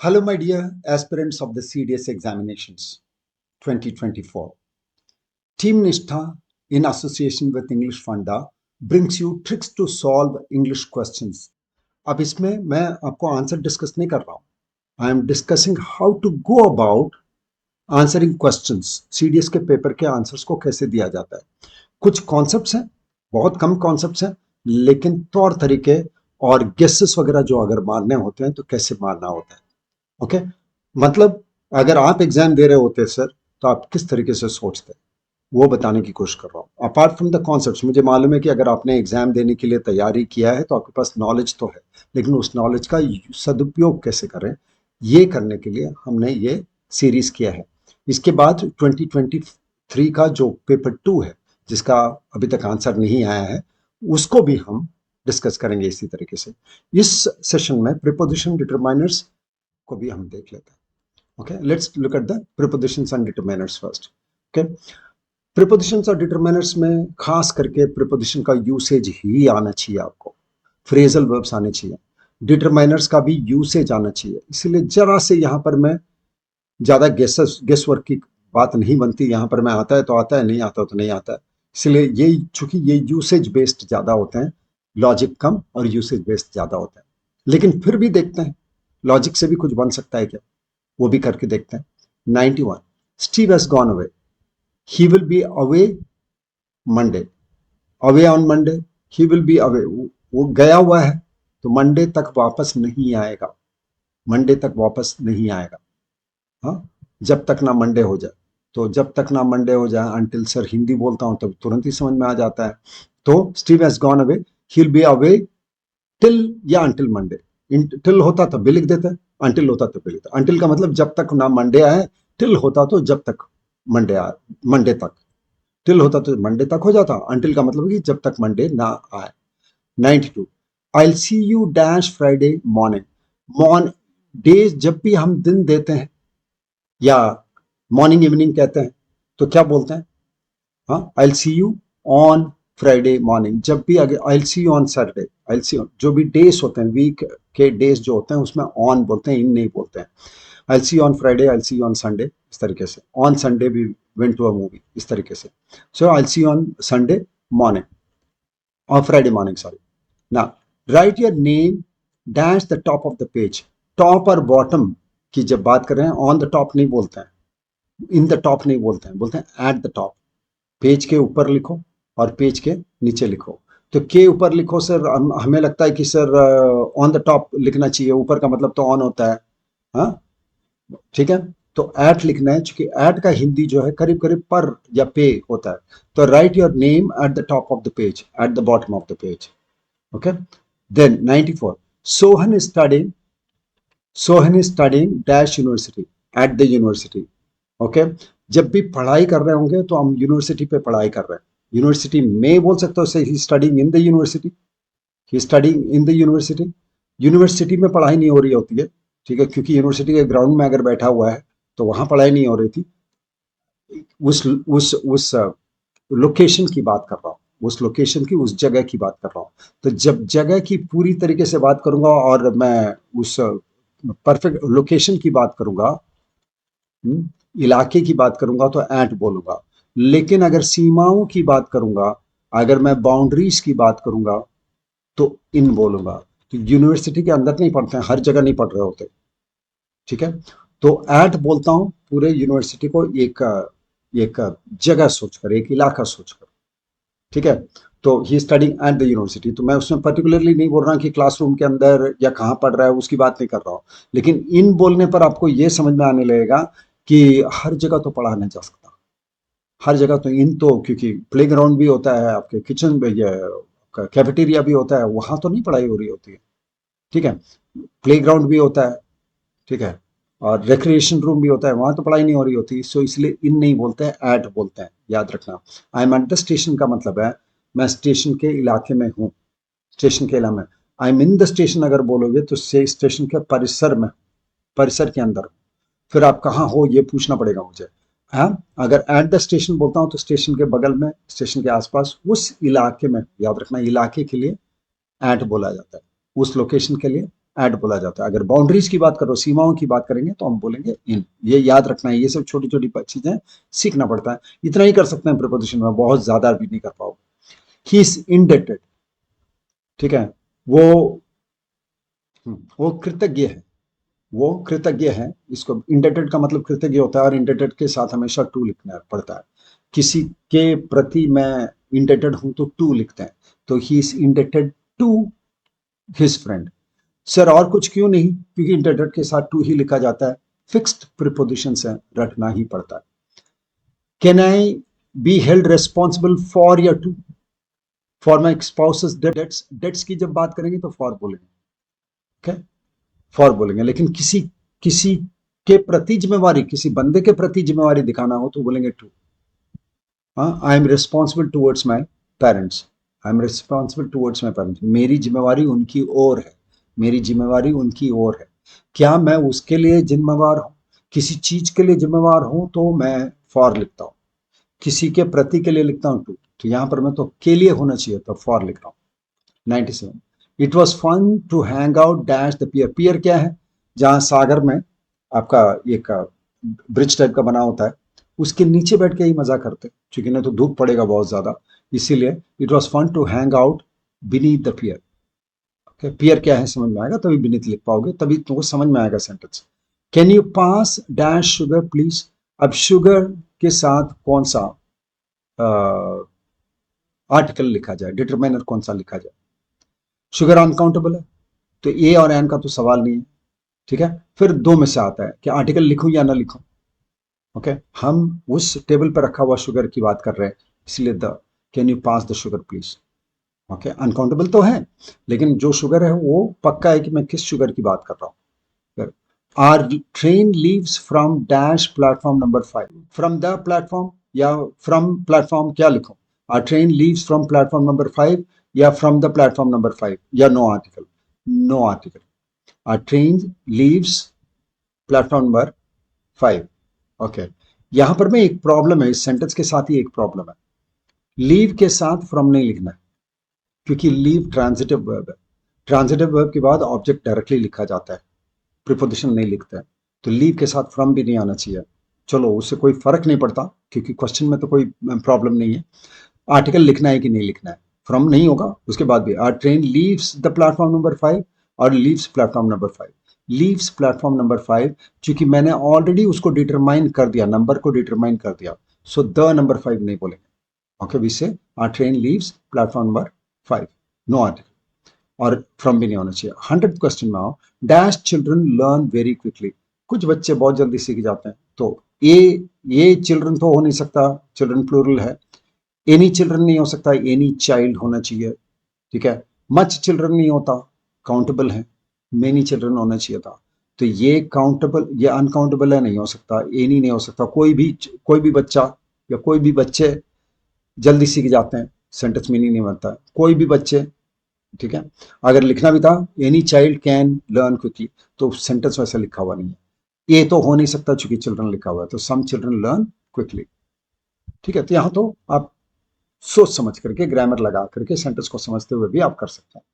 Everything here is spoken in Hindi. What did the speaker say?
Hello, my dear aspirants of the CDS examinations 2024. Team Nishtha, in association with English Funda, brings you tricks to solve English questions. अब इसमें मैं आपको आंसर डिस्कस नहीं कर रहा हूँ. I am discussing how to go about answering questions. CDS के पेपर के आंसर्स को कैसे दिया जाता है. कुछ कॉन्सेप्ट्स हैं, बहुत कम कॉन्सेप्ट्स हैं, लेकिन तौर तरीके और गेसेस वगैरह जो अगर मारने होते हैं तो कैसे मारना होता है. ओके मतलब अगर आप एग्जाम दे रहे होते सर तो आप किस तरीके से सोचते, वो बताने की कोशिश कर रहा हूँ. अपार्ट फ्रॉम द कॉन्सेप्ट्स, मुझे मालूम है कि अगर आपने एग्जाम देने के लिए तैयारी किया है तो आपके पास नॉलेज तो है, लेकिन उस नॉलेज का सदुपयोग कैसे करें, ये करने के लिए हमने ये सीरीज किया है. इसके बाद 2023 का जो पेपर 2 है, जिसका अभी तक आंसर नहीं आया है, उसको भी हम डिस्कस करेंगे इसी तरीके से. इस सेशन में प्रीपोजिशन डिटरमाइनर्स को भी हम देख लेते हैं. Okay, let's look at the prepositions and determiners first. Okay, prepositions और determiners में खास करके preposition का usage ही आना चाहिए आपको, phrasal verbs आने चाहिए, determiners का भी usage आना चाहिए. इसलिए जरा से यहाँ पर मैं ज़्यादा गेस वर्क की बात नहीं बनती. यहाँ पर मैं आता है तो आता है, नहीं आता तो नहीं आता है. इसलिए ये चूंकि ये यूसेज बेस्ड ज़्यादा होते हैं, लॉजिक कम और यूसेज बेस्ड ज़्यादा होता है. लेकिन फिर भी देखते हैं लॉजिक से भी कुछ बन सकता है क्या, वो भी करके देखते हैं. 91. Steve has gone away. He will be away Monday. Away on Monday. He will be away. वो गया हुआ है तो मंडे तक वापस नहीं आएगा. मंडे तक वापस नहीं आएगा. हाँ, जब तक ना मंडे हो जाए. तो जब तक ना मंडे हो जाए, अंटिल सर हिंदी बोलता हूं तब तुरंत ही समझ में आ जाता है. तो Steve has gone away, he will be away till या अंटिल मंडे. टिल होता तब भी लिख देते हैं, अंटिल होता तब भी लिखते. अंटिल का मतलब जब तक ना मंडे आए, टिल होता तो जब तक मंडे आए, मंडे तक. टिल होता तो मंडे तक हो जाता, अंटिल का मतलब कि जब तक मंडे ना आए. 92. I will see you dash Friday morning. Mondays जब भी हम दिन देते हैं या मॉर्निंग इवनिंग कहते हैं तो क्या बोलते हैं. हाँ, आई will see you on Friday morning. जब भी आगे आई will see you on Saturday, I will सी, जो भी डेज होते हैं वीक के डेज जो होते हैं उसमें ऑन बोलते हैं, इन नहीं बोलते हैं. I will see you on Friday, I will see you on Sunday, इस तरीके से. ऑन संडे भी वेंट टू अ मूवी, इस तरीके से. So I will see you on Sunday morning और फ्राइडे मॉर्निंग, सॉरी. ना write your name dash the top of the page. Top और बॉटम की जब बात कर रहे हैं, ऑन द टॉप नहीं बोलते हैं, इन द टॉप नहीं बोलते हैं, बोलते हैं एट द टॉप. पेज के ऊपर लिखो और पेज के नीचे लिखो. तो के ऊपर लिखो सर, हमें लगता है कि सर ऑन द टॉप लिखना चाहिए, ऊपर का मतलब तो ऑन होता है. हाँ ठीक है, तो एट लिखना है, क्योंकि एट का हिंदी जो है करीब करीब पर या पे होता है. तो write your name at the top of the page, at the bottom of the page. Okay. Then 94. Sohan is studying, Sohan is studying dash university, at the university. Okay, जब भी पढ़ाई कर रहे होंगे तो हम यूनिवर्सिटी पे पढ़ाई कर रहे हैं. यूनिवर्सिटी में बोल सकते हो, say he studying in the university, he studying in the university. University में पढ़ाई नहीं हो रही होती है, ठीक है, क्योंकि यूनिवर्सिटी के ग्राउंड में अगर बैठा हुआ है तो वहां पढ़ाई नहीं हो रही थी. उस लोकेशन की बात कर रहा हूँ, उस लोकेशन की, उस जगह की बात कर रहा हूँ. तो जब जगह की पूरी तरीके से बात करूंगा और मैं उस परफेक्ट लोकेशन की बात करूंगा, इलाके की बात करूंगा तो एट बोलूंगा. लेकिन अगर सीमाओं की बात करूंगा, अगर मैं बाउंड्रीज की बात करूंगा तो इन बोलूंगा. तो यूनिवर्सिटी के अंदर नहीं पढ़ते हैं, हर जगह नहीं पढ़ रहे होते, ठीक है. तो एट बोलता हूं पूरे यूनिवर्सिटी को एक एक जगह सोचकर, एक इलाका सोचकर, ठीक है. तो ही स्टडिंग एट द यूनिवर्सिटी, तो मैं उसमें पर्टिकुलरली नहीं बोल रहा कि क्लासरूम के अंदर या कहाँ पढ़ रहा है, उसकी बात नहीं कर रहा हूँ. लेकिन इन बोलने पर आपको ये समझ में आने लगेगा कि हर जगह तो पढ़ा नहीं जा सकता, हर जगह तो इन, तो क्योंकि प्ले ग्राउंड भी होता है, आपके किचन में कैफेटेरिया भी होता है, वहां तो नहीं पढ़ाई हो रही होती है, ठीक है. प्ले ग्राउंड भी होता है, ठीक है, और रिक्रिएशन रूम भी होता है, वहां तो पढ़ाई नहीं हो रही होती. सो इसलिए इन नहीं बोलते हैं, एट बोलते हैं, याद रखना. I am at the station का मतलब है मैं स्टेशन के इलाके में हूँ, स्टेशन के इलाके में. I am in the station अगर बोलोगे तो से स्टेशन के परिसर में, परिसर के अंदर. फिर आप कहाँ हो ये पूछना पड़ेगा मुझे. हाँ, अगर एट द स्टेशन बोलता हूँ तो स्टेशन के बगल में, स्टेशन के आसपास, उस इलाके में, याद रखना इलाके के लिए एट बोला जाता है, उस लोकेशन के लिए एट बोला जाता है। अगर बाउंड्रीज की बात करो, सीमाओं की बात करेंगे, तो हम बोलेंगे इन। ये याद रखना है, ये सब छोटी छोटी चीजें सीखना पड़ता है। इतना ही कर सकते हैं प्रीपोजिशन में, बहुत ज्यादा भी नहीं कर पाओगे। ही इज इंडेटेड, ठीक है, वो कृतज्ञ है, वो कृतज्ञ है। इसको इंडेटेड का मतलब कृतज्ञ होता है, और इंडेटेड के साथ हमेशा टू लिखना पड़ता है। किसी के प्रति मैं इंडेटेड हूं तो टू लिखते हैं, तो he is indebted to his friend. Sir और कुछ क्यों नहीं, क्योंकि इंडेटेड के साथ टू ही लिखा जाता है, फिक्स्ड प्रीपोजिशन से रखना ही पड़ता है। Can I be held responsible for या to, for my spouse's debts. Debts की जब बात करेंगे तो फॉर बोलेंगे, ओके, फॉर बोलेंगे। लेकिन किसी किसी के प्रति जिम्मेवारी, किसी बंदे के प्रति जिम्मेवारी दिखाना हो तो बोलेंगे to. I am responsible towards my parents, I am responsible towards my parents. मेरी जिम्मेवारी उनकी ओर है, मेरी जिम्मेवारी उनकी ओर है। क्या मैं उसके लिए जिम्मेवार हूं, किसी चीज के लिए जिम्मेवार हूं तो मैं फॉर लिखता हूं। किसी के प्रति के लिए लिखता हूं टू, तो यहां पर मैं तो के लिए होना चाहिए, तो फॉर लिख रहा हूं। 97, it was fun to hang out dash the pier. Pier क्या है, जहां सागर में आपका एक ब्रिज टाइप का बना होता है, उसके नीचे बैठ के ही मजा करते, क्योंकि नहीं तो धूप पड़ेगा बहुत ज्यादा, इसीलिए it was fun to hang out beneath the pier. Okay, pier क्या है समझ में आएगा, तभी बीनीथ लिख पाओगे, तभी तुमको समझ में आएगा sentence. Can you pass dash sugar please. अब शुगर के साथ कौन सा आर्टिकल लिखा जाए, डिटरमाइनर कौन सा लिखा जाए। शुगर अनकाउंटेबल है, तो ए और एन का तो सवाल नहीं है, ठीक है। फिर दो में से आता है कि आर्टिकल लिखूं या ना लिखूं। ओके, हम उस टेबल पर रखा हुआ शुगर की बात कर रहे हैं, इसलिए the, can you pass the sugar please. Okay, uncountable तो है, लेकिन जो शुगर है वो पक्का है कि मैं किस शुगर की बात कर रहा हूँ। A train leaves from dash platform number 5, from the platform या फ्रॉम प्लेटफॉर्म, क्या लिखूं। A train leaves from platform number 5 या फ्रॉम द प्लेटफॉर्म नंबर 5, या no article, no article. A train leaves platform number 5। Okay, यहां पर में एक प्रॉब्लम है, इस सेंटेंस के साथ ही एक प्रॉब्लम है। लीव के साथ फ्रॉम नहीं लिखना है, क्योंकि लीव ट्रांजिटिव वर्ब है। ट्रांजिटिव वर्ब के बाद ऑब्जेक्ट डायरेक्टली लिखा जाता है, प्रीपोजिशन नहीं लिखता है, तो लीव के साथ फ्रॉम भी नहीं आना चाहिए। चलो, उससे कोई फर्क नहीं पड़ता, क्योंकि क्वेश्चन में तो कोई प्रॉब्लम नहीं है। आर्टिकल लिखना है कि नहीं लिखना है, फ्रॉम नहीं होगा उसके बाद भी। A train leaves the platform number 5 और leaves platform number 5। Leaves platform number 5, क्योंकि मैंने ऑलरेडी उसको डिटरमाइन कर दिया, नंबर को डिटरमाइन कर दिया, सो द नंबर 5 नहीं बोलेंगे। Okay, we say a train leaves platform number 5, no article, और फ्रॉम भी नहीं होना चाहिए। 100th क्वेश्चन में आओ, dash children learn very quickly. कुछ बच्चे बहुत जल्दी सीख जाते हैं, तो ये चिल्ड्रन तो हो नहीं सकता, चिल्ड्रन प्लूरल है। एनी चिल्ड्रन नहीं हो सकता, एनी चाइल्ड होना चाहिए, ठीक है। मच चिल्ड्रन नहीं होता, काउंटेबल है। मेनी चिल्ड्रन होना चाहिए था, तो ये काउंटेबल, ये अनकाउंटेबल है, नहीं हो सकता। एनी नहीं हो सकता, कोई भी बच्चा या कोई भी बच्चे जल्दी सीख जाते हैं, सेंटेंस मीनिंग नहीं बनता है, कोई भी बच्चे, ठीक है। अगर लिखना भी था any child can learn quickly, तो सेंटेंस वैसे लिखा हुआ नहीं है। ये तो हो नहीं सकता चूंकि चिल्ड्रन लिखा हुआ है, तो सम चिल्ड्रन लर्न क्विकली, ठीक है। तो यहां तो आप सोच समझ करके, ग्रामर लगा करके, सेंटेंस को समझते हुए भी आप कर सकते हैं।